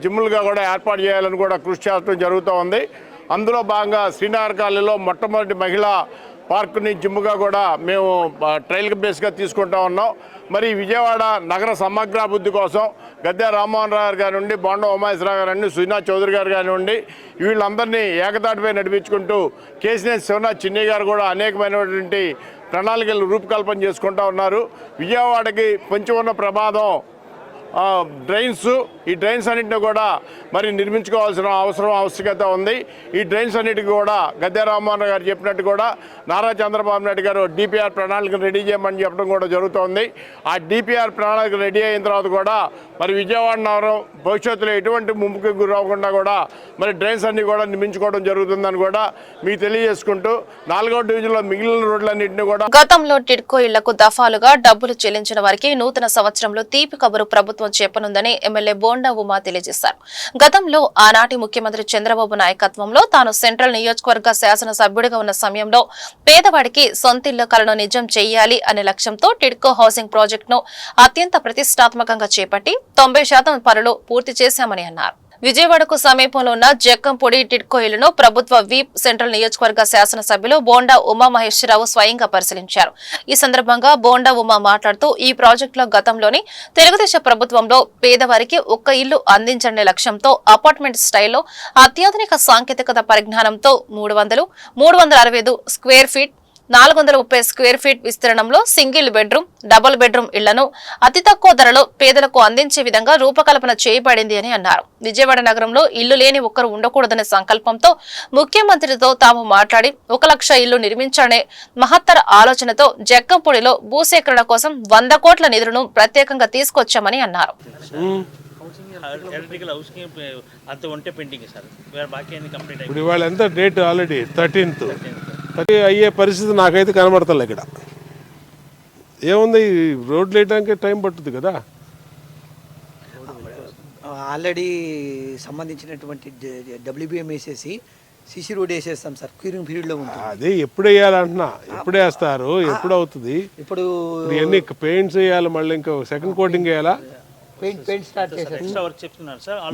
[SPEAKER 8] జిమ్లుగా కూడా ఏర్పాటు చేయాలని కూడా కృషి చేయడం జరుగుతూ ఉంది. అందులో భాగంగా శ్రీనగర్ కాలనీలో మొట్టమొదటి మహిళా పార్కుని జిమ్గా కూడా మేము ట్రయల్ బేస్గా తీసుకుంటా ఉన్నాం. మరి విజయవాడ నగర సమగ్రాభివృద్ధి కోసం గద్దె రామ్మోహన్ రావు గారి నుండి, బోండా ఉమాయేశ్వరరావు గారి నుండి, సుజనా చౌదరి గారు కానివ్వండి, వీళ్ళందరినీ ఏకతాటిపై నడిపించుకుంటూ కేసీఆర్ శివనాథ్ చిన్ని గారు కూడా అనేకమైనటువంటి ప్రణాళికలు రూపకల్పన చేసుకుంటూ ఉన్నారు. విజయవాడకి పొంచి ఉన్న ప్రమాదం ఈ డ్రైన్స్ అన్నింటినీ కూడా మరి నిర్మించుకోవాల్సిన ఆవశ్యకత ఉంది. ఈ డ్రైన్స్ అన్నిటికీ కూడా గద్దె రామ్మోహన్ గారు చెప్పినట్టు కూడా నారా చంద్రబాబు నాయుడు గారు డిపిఆర్ ప్రణాళికను రెడీ చేయమని చెప్పడం కూడా జరుగుతోంది. ఆ డిపిఆర్ ప్రణాళిక రెడీ అయిన తర్వాత కూడా మరి విజయవాడ నగరం భవిష్యత్తులో ఎటువంటి ముంపుకి గురవకుండా కూడా మరి డ్రైన్స్ అన్ని కూడా నిర్మించుకోవడం జరుగుతుందని కూడా మీకు తెలియజేసుకుంటూ 4వ డివిజన్లో మిగిలిన రోడ్లన్నింటినీ కూడా
[SPEAKER 1] గతంలో టిడ్కో ఇళ్లకు దఫాలుగా డబ్బులు చెల్లించిన వారికి నూతన సంవత్సరంలో తీపి కబురు ప్రభుత్వం చెప్పనుందని ఎమ్మెల్యే బోండా ఉమా తెలియజేశారు. గతంలో ఆనాటి ముఖ్యమంత్రి చంద్రబాబు నాయకత్వంలో తాను సెంట్రల్ నియోజకవర్గ శాసనసభ్యుడిగా ఉన్న సమయంలో పేదవాడికి సొంతిళ్ల కలను నిజం చెయ్యాలి అనే లక్ష్యంతో టిడ్కో హౌసింగ్ ప్రాజెక్టును అత్యంత ప్రతిష్టాత్మకంగా చేపట్టి 90% పనులు పూర్తి చేశామని అన్నారు. విజయవాడకు సమీపంలో ఉన్న జక్కంపొడి టిడ్కో ఇళ్లను ప్రభుత్వ వీప్ సెంట్రల్ నియోజకవర్గ శాసనసభ్యులు బోండా ఉమా మహేశ్వరరావు స్వయంగా పరిశీలించారు. ఈ సందర్భంగా బోండా ఉమా మాట్లాడుతూ ఈ ప్రాజెక్టులో గతంలోని తెలుగుదేశం ప్రభుత్వంలో పేదవారికి ఒక్క ఇల్లు అందించనే లక్ష్యంతో అపార్ట్మెంట్ స్టైల్లో అత్యాధునిక సాంకేతికత పరిజ్ఞానంతో 365 స్క్వేర్ ఫీట్ 430 స్క్వేర్ ఫీట్ విస్తీర్ణంలో సింగిల్ బెడ్రూమ్, డబుల్ బెడ్రూమ్ ఇళ్లను అతి తక్కువ ధరలో పేదలకు అందించే విధంగా రూపకల్పన చేయబడింది అని అన్నారు. విజయవాడ నగరంలో ఇల్లు లేని ఒక్కరు ఉండకూడదనే సంకల్పంతో ముఖ్యమంత్రితో తాము మాట్లాడి 1 లక్ష ఇల్లు నిర్మించాలనే మహత్తర ఆలోచనతో జక్కంపూడిలో భూసేకరణ కోసం 100 కోట్ల నిధులను ప్రత్యేకంగా తీసుకొచ్చామని అన్నారు.
[SPEAKER 9] ఇప్పుడు ఇవాళ ఎంత డేట్ ఆల్రెడీ 13th అయ్యే పరిస్థితి నాకైతే కనబడతలే. ఇక్కడ ఏముంది, రోడ్లు వేయడానికి టైం పట్టుద్ది కదా.
[SPEAKER 10] ఆల్రెడీ సంబంధించినటువంటి డబ్ల్యూబీఎం వేసేసి సిసి రోడ్ వేసేస్తాం సార్. క్యూరింగ్ పీరియడ్లో ఉంటుంది.
[SPEAKER 9] అదే ఎప్పుడు వేయాలంటున్నా, ఎప్పుడు వేస్తారు, ఎప్పుడు అవుతుంది?
[SPEAKER 10] ఇప్పుడు
[SPEAKER 9] ఎన్ని పెయింట్స్ వేయాలి, మళ్ళీ ఇంకా సెకండ్ కోటింగ్ వేయాలా?
[SPEAKER 10] పెయింట్ స్టార్ట్ చేశారు.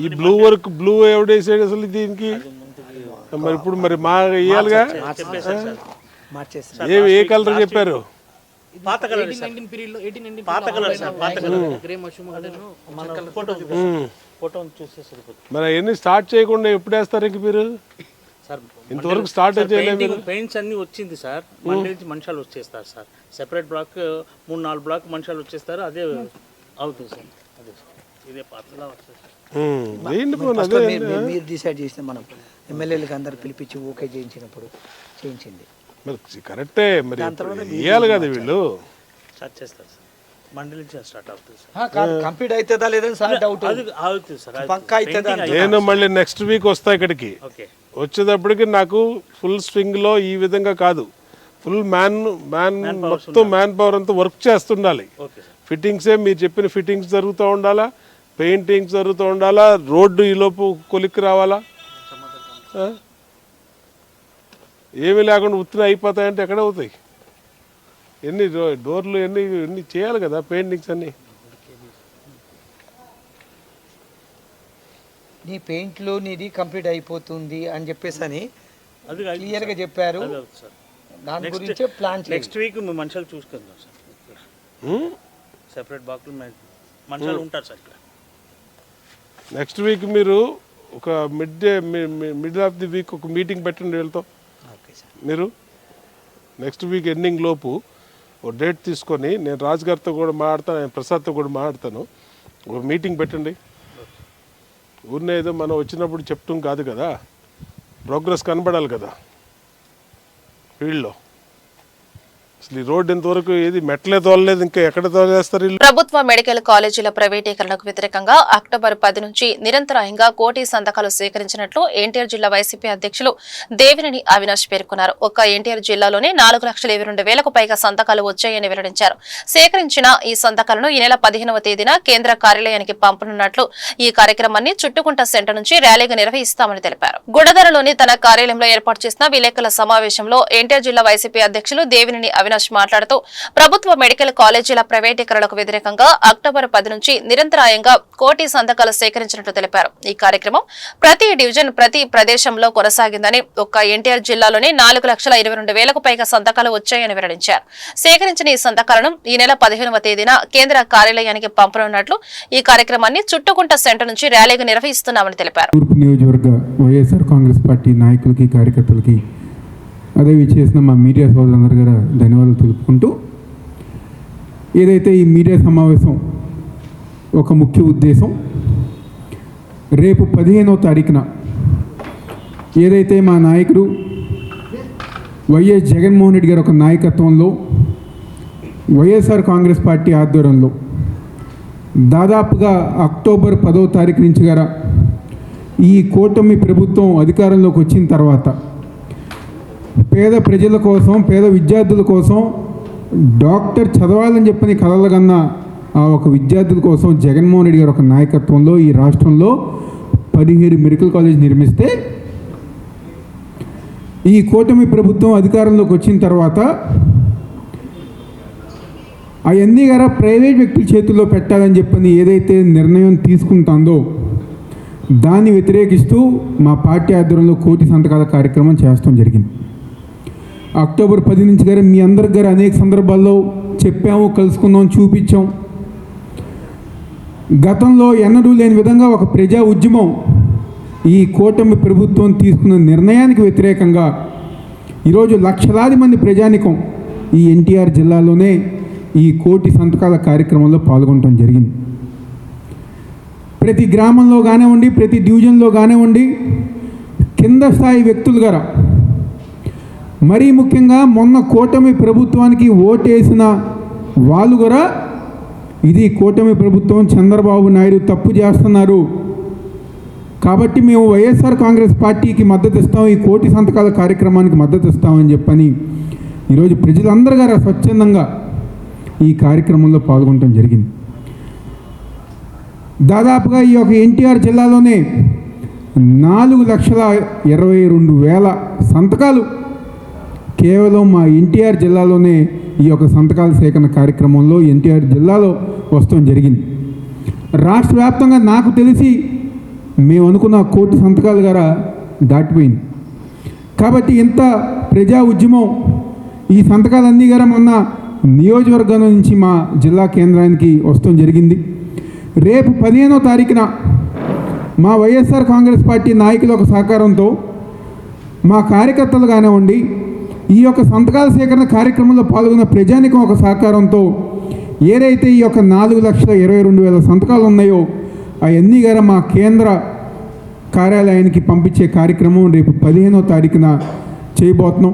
[SPEAKER 9] ఈ బ్లూ ఎవడు వేసాడు అసలు దీనికి? మరి ఇప్పుడు మరి మా వేయాలిగా. ఏ కలర్ చెప్పారు? మరి అవన్నీ స్టార్ట్ చేయకుండా ఎప్పుడు వేస్తారు ఇంక మీరు? ఇంతవరకు స్టార్ట్ చేయలేదు.
[SPEAKER 11] పెయింట్స్ అన్ని వచ్చింది సార్. మండే నుంచి మనుషులు వచ్చేస్తారు సార్. సెపరేట్ బ్లాక్ 3-4 బ్లాక్ మనుషులు వచ్చేస్తారు. అదే అవుతుంది సార్. అదే ఇదే పాతలా వస్తుంది సార్.
[SPEAKER 10] మీరు డిసైడ్ చేస్తే మనం ఎమ్మెల్యేలకు అందరు పిలిపించి ఓకే చేయించినప్పుడు చేయించింది.
[SPEAKER 9] మరి కరెక్టే, మరి ఇవ్వాలి కదా వీళ్ళు.
[SPEAKER 11] స్టార్ట్ చేస్తారు సార్, మండే నుంచి స్టార్ట్ అవుతుంది సార్.
[SPEAKER 10] కంప్లీట్ అవుతుందా లేదని సార్ డౌట్.
[SPEAKER 11] అది అవుతుంది సార్,
[SPEAKER 10] పక్కా అవుతుందా?
[SPEAKER 9] నేను మళ్ళీ నెక్స్ట్ వీక్ వస్తా ఇక్కడికి.
[SPEAKER 11] ఓకే.
[SPEAKER 9] వచ్చేటప్పటికి నాకు ఫుల్ స్వింగ్లో ఈ విధంగా కాదు, ఫుల్ మొత్తం మ్యాన్ పవర్ అంతా వర్క్ చేస్తుండాలి.
[SPEAKER 11] Okay sir.
[SPEAKER 9] ఫిట్టింగ్సే మీరు చెప్పిన ఫిట్టింగ్స్ జరుగుతూ ఉండాలా, పెయింటింగ్స్ జరుగుతూ ఉండాలా, రోడ్డు ఈలోపు కొలిక్కి రావాలా. ఏమీ లేకుండా ఉత్తిన అయిపోతాయంటే ఎక్కడ అవుతాయి? ఎన్ని డోర్లు ఎన్ని చేయాలి కదా పెయింటింగ్స్ అన్నీ.
[SPEAKER 10] నీ పెయింట్లు నీది కంప్లీట్ అయిపోతుంది అని చెప్పేసి అని
[SPEAKER 11] అది
[SPEAKER 10] క్లియర్గా చెప్పారు.
[SPEAKER 11] సార్
[SPEAKER 10] దాని గురించే ప్లాన్
[SPEAKER 11] నెక్స్ట్ వీక్ మనుషులు చూసుకుందాం సార్. సెపరేట్ బాక్లు మనుషులు ఉంటారు సార్ ఇక్కడ.
[SPEAKER 9] నెక్స్ట్ వీక్ మీరు ఒక మిడిల్ ఆఫ్ ది వీక్ ఒక మీటింగ్ పెట్టండి వీళ్ళతో. మీరు నెక్స్ట్ వీక్ ఎండింగ్ లోపు ఒక డేట్ తీసుకొని, నేను రాజు గారితో కూడా మాట్లాడతాను, నేను ప్రసాద్తో కూడా మాట్లాడతాను, ఒక మీటింగ్ పెట్టండి. ఊరినే ఏదో మనం వచ్చినప్పుడు చెప్తాం కాదు కదా, ప్రోగ్రెస్ కనబడాలి కదా ఫీల్డ్లో. అసలు ఈ రోడ్డు ఇంతవరకు ఏది మెట్లే తోలలేదు, ఇంకా ఎక్కడ తోలేస్తారు?
[SPEAKER 1] ప్రభుత్వ మెడికల్ కాలేజీల ప్రైవేటీకరణకు వ్యతిరేకంగా అక్టోబర్ 10 నుంచి నిరంతరాయంగా కోటి సంతకాలు సేకరించినట్లు ఎన్టీఆర్ జిల్లా వైసీపీ అధ్యక్షులు దేవినేని అవినాష్ పేర్కొన్నారు. ఒక్క ఎన్టీఆర్ జిల్లాలోనే 4,22,000కు పైగా సంతకాలు వచ్చాయని వెల్లడించారు. సేకరించిన ఈ సంతకాలను ఈ నెల 15వ తేదీన కేంద్ర కార్యాలయానికి పంపనున్నట్లు, ఈ కార్యక్రమాన్ని చుట్టుకుంట సెంటర్ నుంచి ర్యాలీగా నిర్వహిస్తామని తెలిపారు. గుడదరలోని తన కార్యాలయంలో ఏర్పాటు చేసిన విలేకరుల సమావేశంలో ఎన్టీఆర్ జిల్లా వైసీపీ అధ్యక్షులు దేవినేని అవినాష్ మాట్లాడుతూ, ప్రభుత్వ మెడికల్ కాలేజీల ప్రైవేటీకరణకు వ్యతిరేకంగా అక్టోబర్ 10 నుంచి నిరంతరాయంగా కోటి సంతకాలు సేకరించినట్లు తెలిపారు. ఈ కార్యక్రమం ప్రతి డివిజన్, ప్రతి ప్రదేశంలో కొనసాగిందని, ఒక్క ఎన్టీఆర్ జిల్లాలోనే 4,22,000కు పైగా సంతకాలు వచ్చాయని వెల్లడించారు. సేకరించిన ఈ సంతకాలను ఈ నెల 15వ తేదీన కేంద్ర కార్యాలయానికి పంపనున్నట్లు, ఈ కార్యక్రమాన్ని చుట్టుకుంట సెంటర్ నుంచి ర్యాలీగా నిర్వహిస్తున్నామని తెలిపారు.
[SPEAKER 12] తూర్పు నియోజకవర్గ వైఎస్ఆర్ కాంగ్రెస్ పార్టీ నాయకులకి, కార్యకర్తలకి, అదే చేసిన మా మీడియా సోదరులందరి గారు ధన్యవాదాలు తెలుపుకుంటూ, ఏదైతే ఈ మీడియా సమావేశం ఒక ముఖ్య ఉద్దేశం, రేపు 15వ తారీఖున ఏదైతే మా నాయకుడు వైఎస్ జగన్మోహన్ రెడ్డి గారి ఒక నాయకత్వంలో వైఎస్ఆర్ కాంగ్రెస్ పార్టీ ఆధ్వర్యంలో దాదాపుగా అక్టోబర్ 10వ తారీఖు నుంచి గారా ఈ కూటమి ప్రభుత్వం అధికారంలోకి వచ్చిన తర్వాత పేద ప్రజల కోసం, పేద విద్యార్థుల కోసం, డాక్టర్ చదవాలని చెప్పని కలలుగన్న ఆ ఒక విద్యార్థుల కోసం జగన్మోహన్ రెడ్డి గారు ఒక నాయకత్వంలో ఈ రాష్ట్రంలో 17 మెడికల్ కాలేజ్ నిర్మిస్తే, ఈ కూటమి ప్రభుత్వం అధికారంలోకి వచ్చిన తర్వాత అవన్నీ గారా ప్రైవేట్ వ్యక్తుల చేతుల్లో పెట్టాలని చెప్పని ఏదైతే నిర్ణయం తీసుకుంటుందో దాన్ని వ్యతిరేకిస్తూ మా పార్టీ ఆధ్వర్యంలో కోటి సంతకాల కార్యక్రమం చేస్తాం జరిగింది. అక్టోబర్ 10 నుంచి గారు మీ అందరికి గారు అనేక సందర్భాల్లో చెప్పాము, కలుసుకున్నాం, చూపించాం. గతంలో ఎన్నడూ లేని విధంగా ఒక ప్రజా ఉద్యమం ఈ కూటమి ప్రభుత్వం తీసుకున్న నిర్ణయానికి వ్యతిరేకంగా ఈరోజు లక్షలాది మంది ప్రజానికం ఈ ఎన్టీఆర్ జిల్లాలోనే ఈ కోటి సంతకాల కార్యక్రమంలో పాల్గొనడం జరిగింది. ప్రతి గ్రామంలో కానివ్వండి, ప్రతి డివిజన్లో కానివ్వండి, కింద స్థాయి వ్యక్తులు గారా, మరీ ముఖ్యంగా మొన్న కూటమి ప్రభుత్వానికి ఓటేసిన వాళ్ళు కూడా ఇది కూటమి ప్రభుత్వం, చంద్రబాబు నాయుడు తప్పు చేస్తున్నారు కాబట్టి మేము వైఎస్ఆర్ కాంగ్రెస్ పార్టీకి మద్దతు ఇస్తాం, ఈ కోటి సంతకాల కార్యక్రమానికి మద్దతు ఇస్తామని చెప్పని ఈరోజు ప్రజలందరూ గారు స్వచ్ఛందంగా ఈ కార్యక్రమంలో పాల్గొనడం జరిగింది. దాదాపుగా ఈ యొక్క ఎన్టీఆర్ జిల్లాలోనే 4,22,000 సంతకాలు కేవలం మా ఎన్టీఆర్ జిల్లాలోనే ఈ యొక్క సంతకాల సేకరణ కార్యక్రమంలో ఎన్టీఆర్ జిల్లాలో వస్తడం జరిగింది. రాష్ట్ర వ్యాప్తంగా నాకు తెలిసి మేము అనుకున్న కోటి సంతకాలు గారా దాటిపోయింది. కాబట్టి ఇంత ప్రజా ఉద్యమం, ఈ సంతకాలన్నీ గారా మొన్న నియోజకవర్గం నుంచి మా జిల్లా కేంద్రానికి వస్తడం జరిగింది. రేపు 15వ తారీఖున మా వైఎస్ఆర్ కాంగ్రెస్ పార్టీ నాయకుల ఒక సహకారంతో, మా కార్యకర్తలు కానివ్వండి, ఈ యొక్క సంతకాల సేకరణ కార్యక్రమంలో పాల్గొన్న ప్రజానికం ఒక సహకారంతో ఏదైతే ఈ యొక్క 4,22,000 సంతకాలు ఉన్నాయో అవన్నీ గారా మా కేంద్ర కార్యాలయానికి పంపించే కార్యక్రమం రేపు 15వ తారీఖున చేయబోతున్నాం.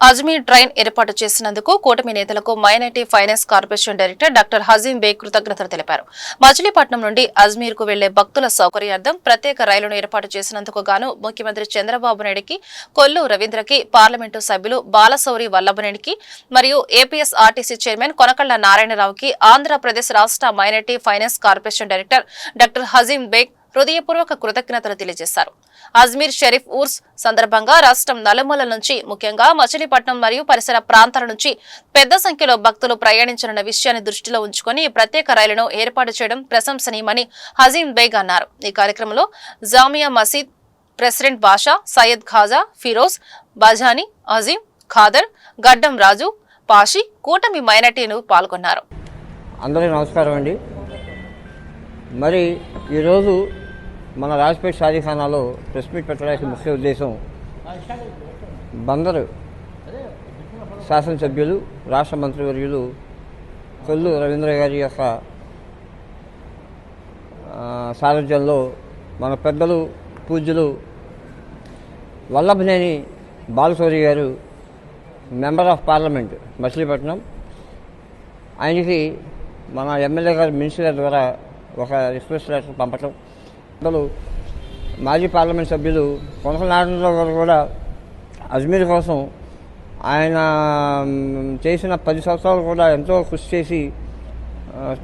[SPEAKER 1] అజ్మీర్ ట్రైన్ ఏర్పాటు చేసినందుకు కూటమి నేతలకు minority finance corporation director doctor Hazim Baig కృతజ్ఞతలు తెలిపారు. మచిలీపట్నం నుండి అజ్మీర్ కు వెళ్లే భక్తుల సౌకర్యార్థం ప్రత్యేక రైలును ఏర్పాటు చేసినందుకు గాను ముఖ్యమంత్రి చంద్రబాబు నాయుడుకి, కొల్లు రవీంద్రకి, పార్లమెంటు సభ్యులు బాలశౌరి వల్లభనేనికి మరియు ఏపీఎస్ఆర్టీసీ చైర్మన్ కొనకళ్ల నారాయణరావుకి ఆంధ్రప్రదేశ్ రాష్ట్ర minority finance corporation director doctor Hazim Baig హృదయపూర్వక కృతజ్ఞతలు తెలియజేశారు. అజ్మీర్ షరీఫ్ ఉర్స్ సందర్భంగా రాష్ట్రం నలుమూలల నుంచి, ముఖ్యంగా మచిలీపట్నం మరియు పరిసర ప్రాంతాల నుంచి పెద్ద సంఖ్యలో భక్తులు ప్రయాణించనున్న విషయాన్ని దృష్టిలో ఉంచుకొని ఈ ప్రత్యేక రైలును ఏర్పాటు చేయడం ప్రశంసనీయమని హజీం బేగ్ అన్నారు. ఈ కార్యక్రమంలో జామియా మసీద్ ప్రెసిడెంట్ బాషా, సయ్యద్ ఖాజా, ఫిరోజ్, బజానీ, అజీం, ఖాదర్, గడ్డం రాజు, పాషి, కూటమి మైనార్టీలు పాల్గొన్నారు.
[SPEAKER 13] అందరికీ నమస్కారం అండి. మరి ఈరోజు మన రాజ్పేట్ షాదీఖానాలో ప్రెస్ మీట్ పెట్టడానికి ముఖ్య ఉద్దేశం బందరు శాసనసభ్యులు, రాష్ట్ర మంత్రివర్యులు కొల్లు రవీంద్ర గారి యొక్క సారథ్యంలో మన పెద్దలు పూజ్యులు వల్లభనేని బాలశౌరి గారు మెంబర్ ఆఫ్ పార్లమెంట్ మచిలీపట్నం, ఆయనకి మన ఎమ్మెల్యే గారు మినిస్టర్ ద్వారా ఒక రిక్వెస్ట్ లెటర్ పంపటం, మాజీ పార్లమెంట్ సభ్యులు కొనకళ్ల నారాయణరావు గారు కూడా అజ్మీర్ కోసం ఆయన చేసిన 10 సంవత్సరాలు కూడా ఎంతో కృషి చేసి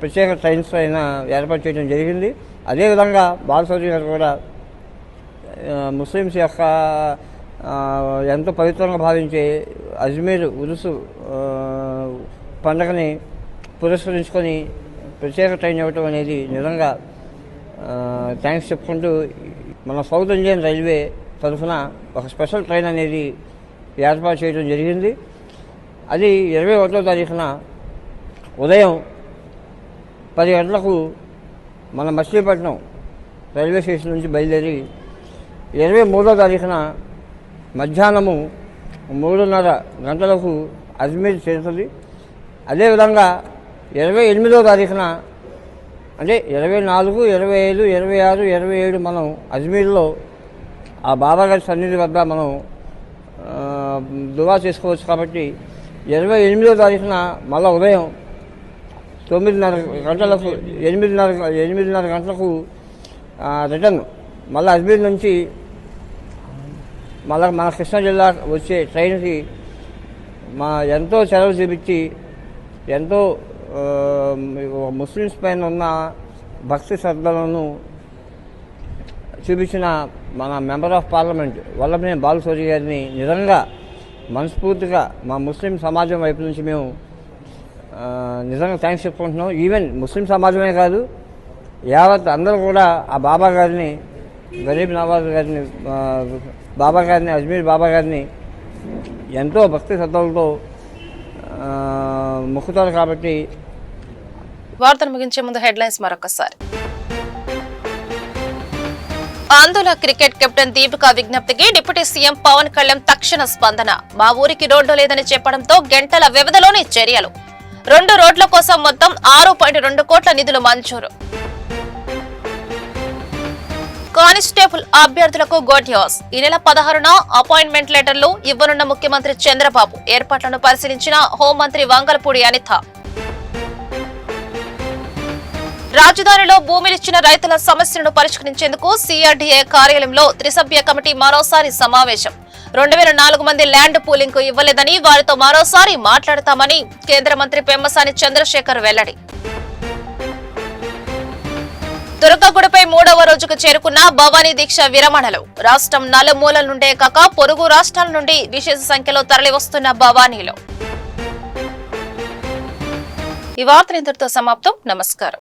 [SPEAKER 13] ప్రత్యేక ట్రైన్స్ ఆయన ఏర్పాటు చేయడం జరిగింది. అదేవిధంగా బాలశౌరి గారు కూడా ముస్లిమ్స్ యొక్క ఎంతో పవిత్రంగా భావించే అజ్మీర్ ఉరుసు పండుగని పురస్కరించుకొని ప్రత్యేక ట్రైన్ ఇవ్వటం అనేది నిజంగా థ్యాంక్స్ చెప్పుకుంటూ మన సౌత్ ఇండియన్ రైల్వే తరఫున ఒక స్పెషల్ ట్రైన్ అనేది ఏర్పాటు చేయడం జరిగింది. అది 21వ తారీఖున ఉదయం 10 గంటలకు మన మచిలీపట్నం రైల్వే స్టేషన్ నుంచి బయలుదేరి 23వ తారీఖున మధ్యాహ్నము 3:30 గంటలకు అజ్మీర్ చేరుతుంది. అదేవిధంగా 28వ తారీఖున అంటే 24, 25, 26, 27 మనం అజ్మీర్లో ఆ బాబాగారి సన్నిధి వద్ద మనం దువా చేసుకోవచ్చు. కాబట్టి 28వ తారీఖున మళ్ళీ ఉదయం 9:30 గంటలకు 8:30 గంటలకు రిటర్న్ మళ్ళీ అజ్మీర్ నుంచి మళ్ళీ మన కృష్ణా జిల్లా వచ్చే ట్రైన్కి ఎంతో చొరవ చూపించి ఎంతో ముస్లిమ్స్ పైన ఉన్న భక్తి శ్రద్ధలను చూపించిన మన member of parliament Vallabhaneni Balashowry గారిని నిజంగా మనస్ఫూర్తిగా మా ముస్లిం సమాజం వైపు నుంచి మేము నిజంగా థ్యాంక్స్ చెప్పుకుంటున్నాం. ఈవెన్ ముస్లిం సమాజమే కాదు, యావత్ అందరూ కూడా ఆ బాబా గారిని, గరీబ్ నవాజ్ గారిని, బాబా గారిని, అజ్మీర్ బాబా గారిని ఎంతో భక్తి శ్రద్ధలతో మొక్కుతారు. కాబట్టి
[SPEAKER 1] వార్తను ముగించే ముందు హెడ్లైన్స్ మరొకసారి. ఆందోళన క్రికెట్ కెప్టెన్ దీపికా విజ్ఞప్తికి డిప్యూటీ సీఎం పవన్ కళ్యాణ్ తక్షణ స్పందన. మా ఊరికి రోడ్డు లేదని చెప్పడంతో గంటల వ్యవధిలోనే చర్యలు. 2 రోడ్ల కోసం మొత్తం 6.2 కోట్ల నిధులు మంజూరు. కానిస్టేబుల్ అభ్యర్థులకు గుడ్ న్యూస్. ఈ నెల 16న అపాయింట్మెంట్ లెటర్లు ఇవ్వనున్న ముఖ్యమంత్రి చంద్రబాబు. ఏర్పాట్లను పరిశీలించిన హోంమంత్రి వంగలపూడి అనిత. రాజధానిలో భూమిలిచ్చిన రైతుల సమస్యలను పరిష్కరించేందుకు సిఆర్డీఏ కార్యాలయంలో త్రిసభ్య కమిటీ మరోసారి సమావేశం. 2004 మంది ల్యాండ్ పూలింగ్ కు ఇవ్వలేదని, వారితో మరోసారి మాట్లాడతామని కేంద్ర మంత్రి పెమ్మసాని చంద్రశేఖర్ వెల్లడి. దుర్గగుడిపై 3వ రోజుకు చేరుకున్న భవానీ దీక్ష విరమణలు. రాష్ట్రం నలుమూలల నుండే కాక పొరుగు రాష్ట్రాల నుండి విశేష సంఖ్యలో తరలివస్తున్న భవానీలు. ఈ వార్తలు ఇంతటితో సమాప్తం. నమస్కారం.